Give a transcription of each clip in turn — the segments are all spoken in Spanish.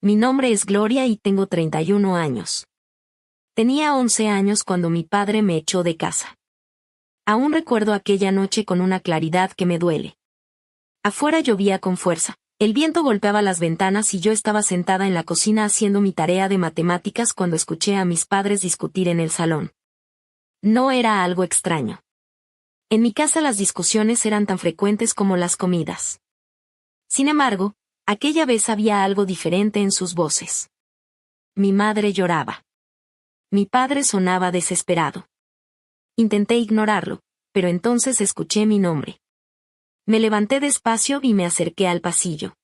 Mi nombre es Gloria y tengo 31 años. Tenía 11 años cuando mi padre me echó de casa. Aún recuerdo aquella noche con una claridad que me duele. Afuera llovía con fuerza. El viento golpeaba las ventanas y yo estaba sentada en la cocina haciendo mi tarea de matemáticas cuando escuché a mis padres discutir en el salón. No era algo extraño. En mi casa las discusiones eran tan frecuentes como las comidas. Sin embargo, aquella vez había algo diferente en sus voces. Mi madre lloraba. Mi padre sonaba desesperado. Intenté ignorarlo, pero entonces escuché mi nombre. Me levanté despacio y me acerqué al pasillo.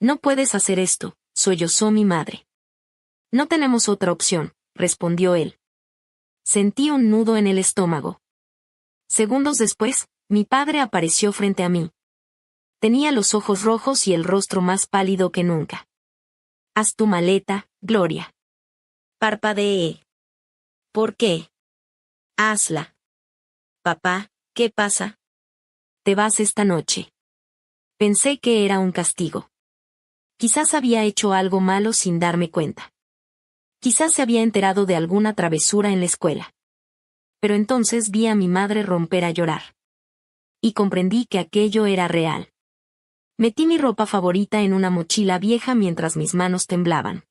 No puedes hacer esto, sollozó mi madre. No tenemos otra opción, respondió él. Sentí un nudo en el estómago. Segundos después, mi padre apareció frente a mí. Tenía los ojos rojos y el rostro más pálido que nunca. Haz tu maleta, Gloria. Parpadeé. ¿Por qué? Hazla. Papá, ¿qué pasa? Te vas esta noche. Pensé que era un castigo. Quizás había hecho algo malo sin darme cuenta. Quizás se había enterado de alguna travesura en la escuela. Pero entonces vi a mi madre romper a llorar. Y comprendí que aquello era real. Metí mi ropa favorita en una mochila vieja mientras mis manos temblaban.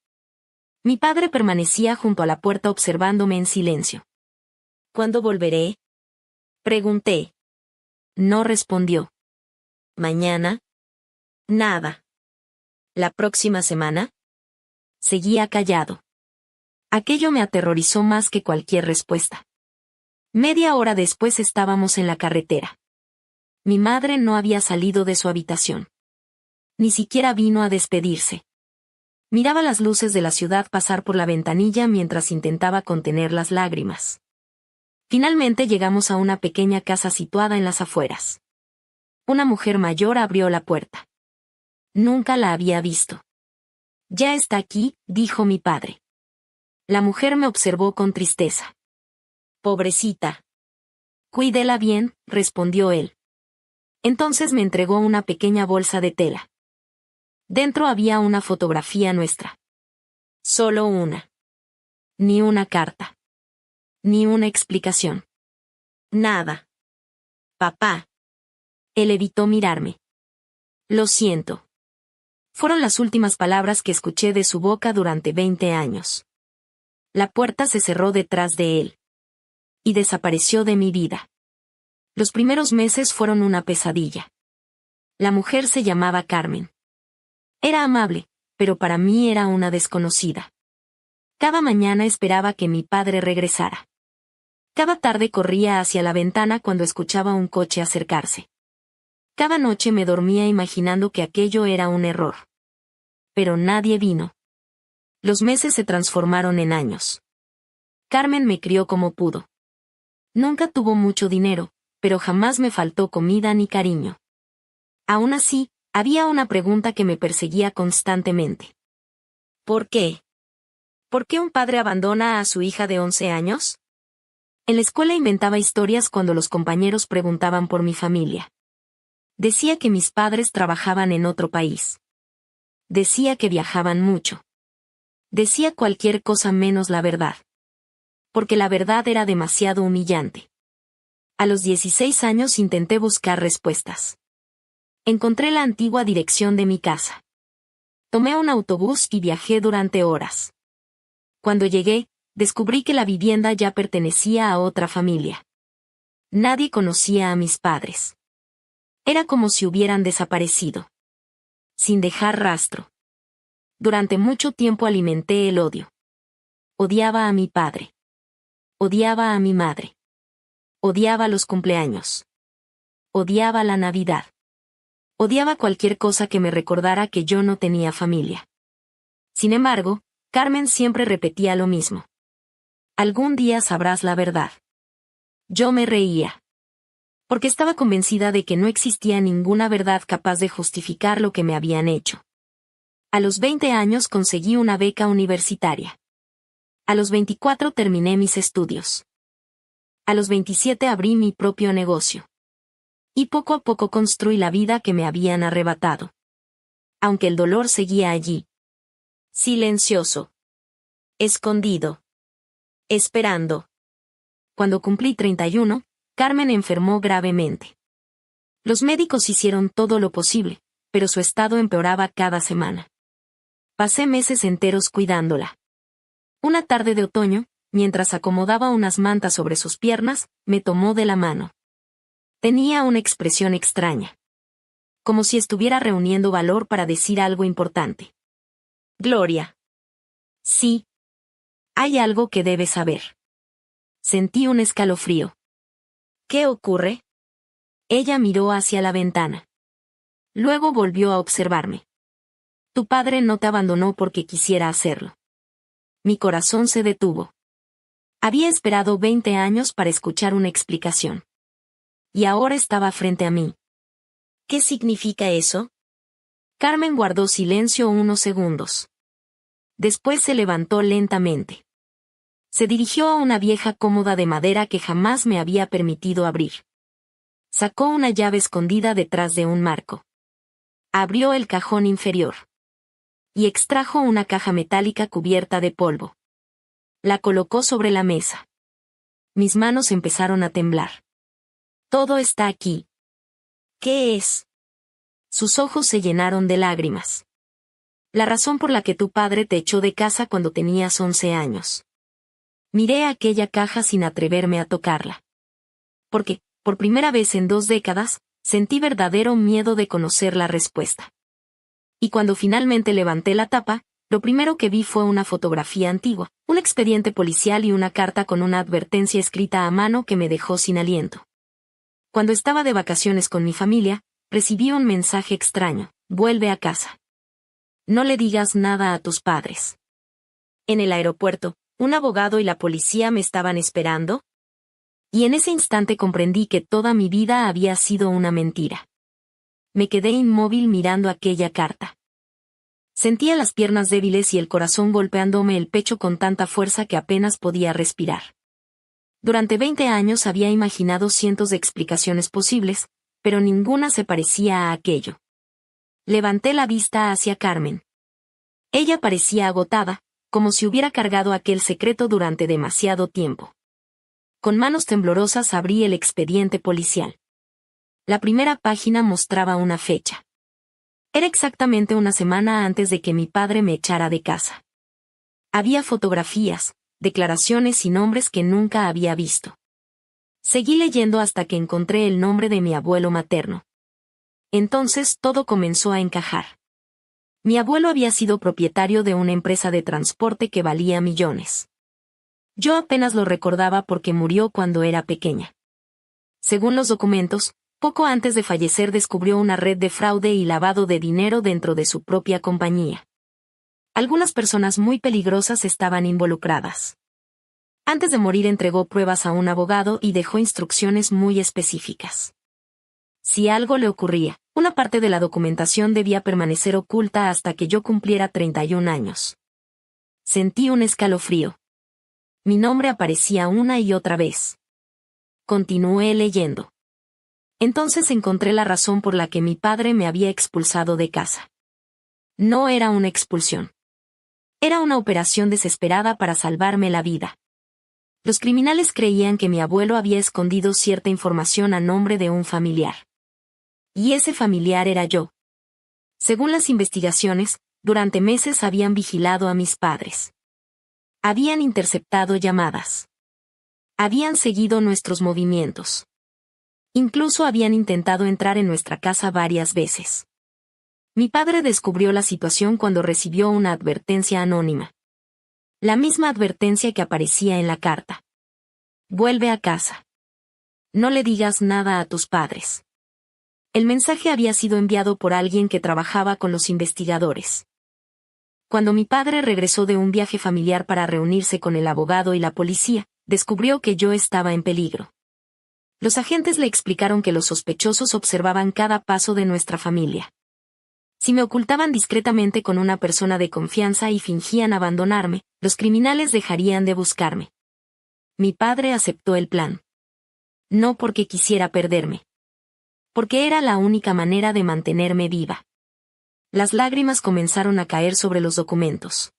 Mi padre permanecía junto a la puerta observándome en silencio. ¿Cuándo volveré? Pregunté. No respondió. ¿Mañana? Nada. ¿La próxima semana? Seguía callado. Aquello me aterrorizó más que cualquier respuesta. Media hora después estábamos en la carretera. Mi madre no había salido de su habitación. Ni siquiera vino a despedirse. Miraba las luces de la ciudad pasar por la ventanilla mientras intentaba contener las lágrimas. Finalmente llegamos a una pequeña casa situada en las afueras. Una mujer mayor abrió la puerta. Nunca la había visto. Ya está aquí, dijo mi padre. La mujer me observó con tristeza. Pobrecita. Cuídela bien, respondió él. Entonces me entregó una pequeña bolsa de tela. Dentro había una fotografía nuestra. Solo una. Ni una carta. Ni una explicación. Nada. Papá. Él evitó mirarme. Lo siento. Fueron las últimas palabras que escuché de su boca durante 20 años. La puerta se cerró detrás de él. Y desapareció de mi vida. Los primeros meses fueron una pesadilla. La mujer se llamaba Carmen. Era amable, pero para mí era una desconocida. Cada mañana esperaba que mi padre regresara. Cada tarde corría hacia la ventana cuando escuchaba un coche acercarse. Cada noche me dormía imaginando que aquello era un error. Pero nadie vino. Los meses se transformaron en años. Carmen me crió como pudo. Nunca tuvo mucho dinero, pero jamás me faltó comida ni cariño. Aún así, había una pregunta que me perseguía constantemente. ¿Por qué? ¿Por qué un padre abandona a su hija de 11 años? En la escuela inventaba historias cuando los compañeros preguntaban por mi familia. Decía que mis padres trabajaban en otro país. Decía que viajaban mucho. Decía cualquier cosa menos la verdad. Porque la verdad era demasiado humillante. A los 16 años intenté buscar respuestas. Encontré la antigua dirección de mi casa. Tomé un autobús y viajé durante horas. Cuando llegué, descubrí que la vivienda ya pertenecía a otra familia. Nadie conocía a mis padres. Era como si hubieran desaparecido. Sin dejar rastro. Durante mucho tiempo alimenté el odio. Odiaba a mi padre. Odiaba a mi madre. Odiaba los cumpleaños. Odiaba la Navidad. Odiaba cualquier cosa que me recordara que yo no tenía familia. Sin embargo, Carmen siempre repetía lo mismo. Algún día sabrás la verdad. Yo me reía. Porque estaba convencida de que no existía ninguna verdad capaz de justificar lo que me habían hecho. A los 20 años conseguí una beca universitaria. A los 24 terminé mis estudios. A los 27 abrí mi propio negocio. Y poco a poco construí la vida que me habían arrebatado. Aunque el dolor seguía allí. Silencioso. Escondido. Esperando. Cuando cumplí 31, Carmen enfermó gravemente. Los médicos hicieron todo lo posible, pero su estado empeoraba cada semana. Pasé meses enteros cuidándola. Una tarde de otoño, mientras acomodaba unas mantas sobre sus piernas, me tomó de la mano. Tenía una expresión extraña. Como si estuviera reuniendo valor para decir algo importante. Gloria. Sí. Hay algo que debes saber. Sentí un escalofrío. ¿Qué ocurre? Ella miró hacia la ventana. Luego volvió a observarme. Tu padre no te abandonó porque quisiera hacerlo. Mi corazón se detuvo. Había esperado 20 años para escuchar una explicación. Y ahora estaba frente a mí. ¿Qué significa eso? Carmen guardó silencio unos segundos. Después se levantó lentamente. Se dirigió a una vieja cómoda de madera que jamás me había permitido abrir. Sacó una llave escondida detrás de un marco. Abrió el cajón inferior. Y extrajo una caja metálica cubierta de polvo. La colocó sobre la mesa. Mis manos empezaron a temblar. Todo está aquí. ¿Qué es? Sus ojos se llenaron de lágrimas. La razón por la que tu padre te echó de casa cuando tenías 11 años. Miré aquella caja sin atreverme a tocarla. Porque, por primera vez en 2 décadas, sentí verdadero miedo de conocer la respuesta. Y cuando finalmente levanté la tapa, lo primero que vi fue una fotografía antigua, un expediente policial y una carta con una advertencia escrita a mano que me dejó sin aliento. Cuando estaba de vacaciones con mi familia, recibí un mensaje extraño: vuelve a casa. No le digas nada a tus padres. En el aeropuerto, un abogado y la policía me estaban esperando. Y en ese instante comprendí que toda mi vida había sido una mentira. Me quedé inmóvil mirando aquella carta. Sentía las piernas débiles y el corazón golpeándome el pecho con tanta fuerza que apenas podía respirar. Durante 20 años había imaginado cientos de explicaciones posibles, pero ninguna se parecía a aquello. Levanté la vista hacia Carmen. Ella parecía agotada, como si hubiera cargado aquel secreto durante demasiado tiempo. Con manos temblorosas abrí el expediente policial. La primera página mostraba una fecha. Era exactamente una semana antes de que mi padre me echara de casa. Había fotografías, declaraciones y nombres que nunca había visto. Seguí leyendo hasta que encontré el nombre de mi abuelo materno. Entonces todo comenzó a encajar. Mi abuelo había sido propietario de una empresa de transporte que valía millones. Yo apenas lo recordaba porque murió cuando era pequeña. Según los documentos, poco antes de fallecer descubrió una red de fraude y lavado de dinero dentro de su propia compañía. Algunas personas muy peligrosas estaban involucradas. Antes de morir entregó pruebas a un abogado y dejó instrucciones muy específicas. Si algo le ocurría, una parte de la documentación debía permanecer oculta hasta que yo cumpliera 31 años. Sentí un escalofrío. Mi nombre aparecía una y otra vez. Continué leyendo. Entonces encontré la razón por la que mi padre me había expulsado de casa. No era una expulsión. Era una operación desesperada para salvarme la vida. Los criminales creían que mi abuelo había escondido cierta información a nombre de un familiar. Y ese familiar era yo. Según las investigaciones, durante meses habían vigilado a mis padres. Habían interceptado llamadas. Habían seguido nuestros movimientos. Incluso habían intentado entrar en nuestra casa varias veces. Mi padre descubrió la situación cuando recibió una advertencia anónima. La misma advertencia que aparecía en la carta. Vuelve a casa. No le digas nada a tus padres. El mensaje había sido enviado por alguien que trabajaba con los investigadores. Cuando mi padre regresó de un viaje familiar para reunirse con el abogado y la policía, descubrió que yo estaba en peligro. Los agentes le explicaron que los sospechosos observaban cada paso de nuestra familia. Si me ocultaban discretamente con una persona de confianza y fingían abandonarme, los criminales dejarían de buscarme. Mi padre aceptó el plan. No porque quisiera perderme. Porque era la única manera de mantenerme viva. Las lágrimas comenzaron a caer sobre los documentos.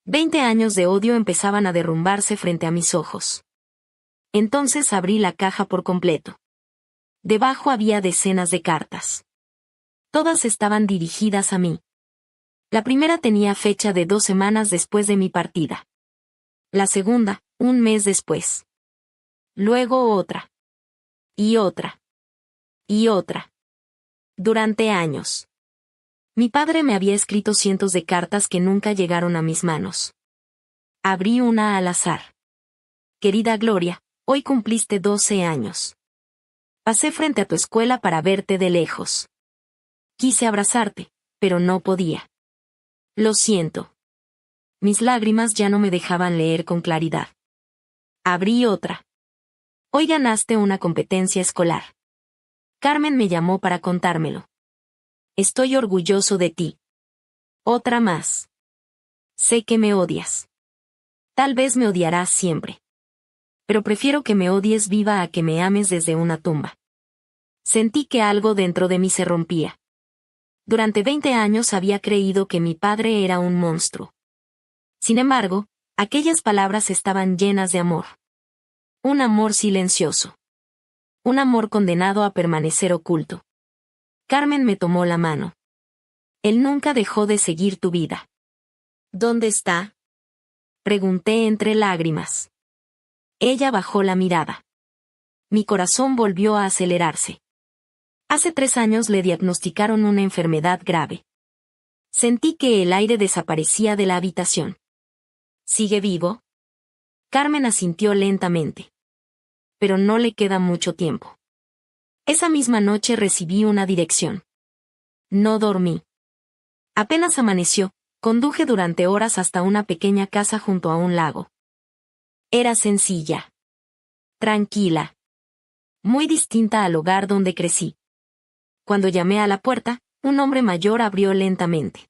20 años de odio empezaban a derrumbarse frente a mis ojos. Entonces abrí la caja por completo. Debajo había decenas de cartas. Todas estaban dirigidas a mí. La primera tenía fecha de 2 semanas después de mi partida. La segunda, 1 mes después. Luego otra. Y otra. Y otra. Durante años. Mi padre me había escrito cientos de cartas que nunca llegaron a mis manos. Abrí una al azar. Querida Gloria, hoy cumpliste 12 años. Pasé frente a tu escuela para verte de lejos. Quise abrazarte, pero no podía. Lo siento. Mis lágrimas ya no me dejaban leer con claridad. Abrí otra. Hoy ganaste una competencia escolar. Carmen me llamó para contármelo. Estoy orgulloso de ti. Otra más. Sé que me odias. Tal vez me odiarás siempre. Pero prefiero que me odies viva a que me ames desde una tumba. Sentí que algo dentro de mí se rompía. Durante 20 años había creído que mi padre era un monstruo. Sin embargo, aquellas palabras estaban llenas de amor. Un amor silencioso. Un amor condenado a permanecer oculto. Carmen me tomó la mano. Él nunca dejó de seguir tu vida. ¿Dónde está? Pregunté entre lágrimas. Ella bajó la mirada. Mi corazón volvió a acelerarse. Hace 3 años le diagnosticaron una enfermedad grave. Sentí que el aire desaparecía de la habitación. ¿Sigue vivo? Carmen asintió lentamente. Pero no le queda mucho tiempo. Esa misma noche recibí una dirección. No dormí. Apenas amaneció, conduje durante horas hasta una pequeña casa junto a un lago. Era sencilla. Tranquila. Muy distinta al hogar donde crecí. Cuando llamé a la puerta, un hombre mayor abrió lentamente.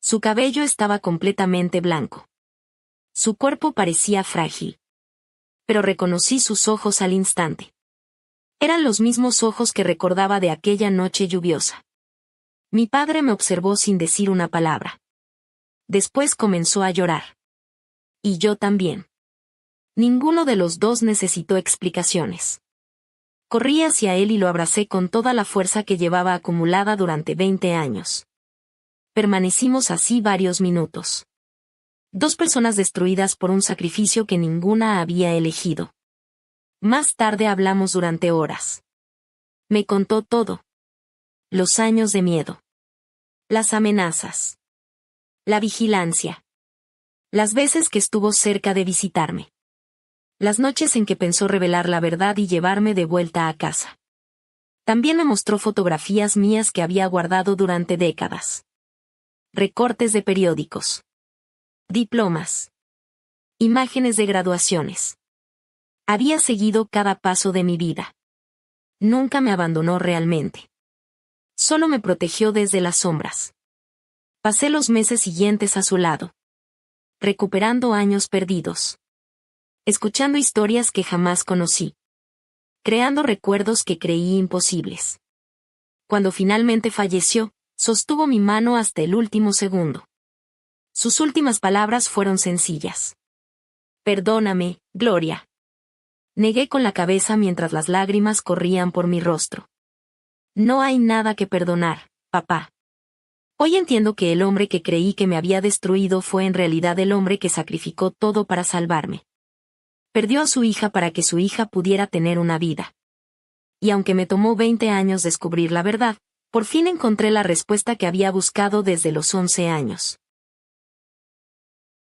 Su cabello estaba completamente blanco. Su cuerpo parecía frágil. Pero reconocí sus ojos al instante. Eran los mismos ojos que recordaba de aquella noche lluviosa. Mi padre me observó sin decir una palabra. Después comenzó a llorar. Y yo también. Ninguno de los dos necesitó explicaciones. Corrí hacia él y lo abracé con toda la fuerza que llevaba acumulada durante 20 años. Permanecimos así varios minutos. 2 personas destruidas por un sacrificio que ninguna había elegido. Más tarde hablamos durante horas. Me contó todo. Los años de miedo. Las amenazas. La vigilancia. Las veces que estuvo cerca de visitarme. Las noches en que pensó revelar la verdad y llevarme de vuelta a casa. También me mostró fotografías mías que había guardado durante décadas. Recortes de periódicos. Diplomas. Imágenes de graduaciones. Había seguido cada paso de mi vida. Nunca me abandonó realmente. Solo me protegió desde las sombras. Pasé los meses siguientes a su lado. Recuperando años perdidos. Escuchando historias que jamás conocí. Creando recuerdos que creí imposibles. Cuando finalmente falleció, sostuvo mi mano hasta el último segundo. Sus últimas palabras fueron sencillas. Perdóname, Gloria. Negué con la cabeza mientras las lágrimas corrían por mi rostro. No hay nada que perdonar, papá. Hoy entiendo que el hombre que creí que me había destruido fue en realidad el hombre que sacrificó todo para salvarme. Perdió a su hija para que su hija pudiera tener una vida. Y aunque me tomó 20 años descubrir la verdad, por fin encontré la respuesta que había buscado desde los 11 años.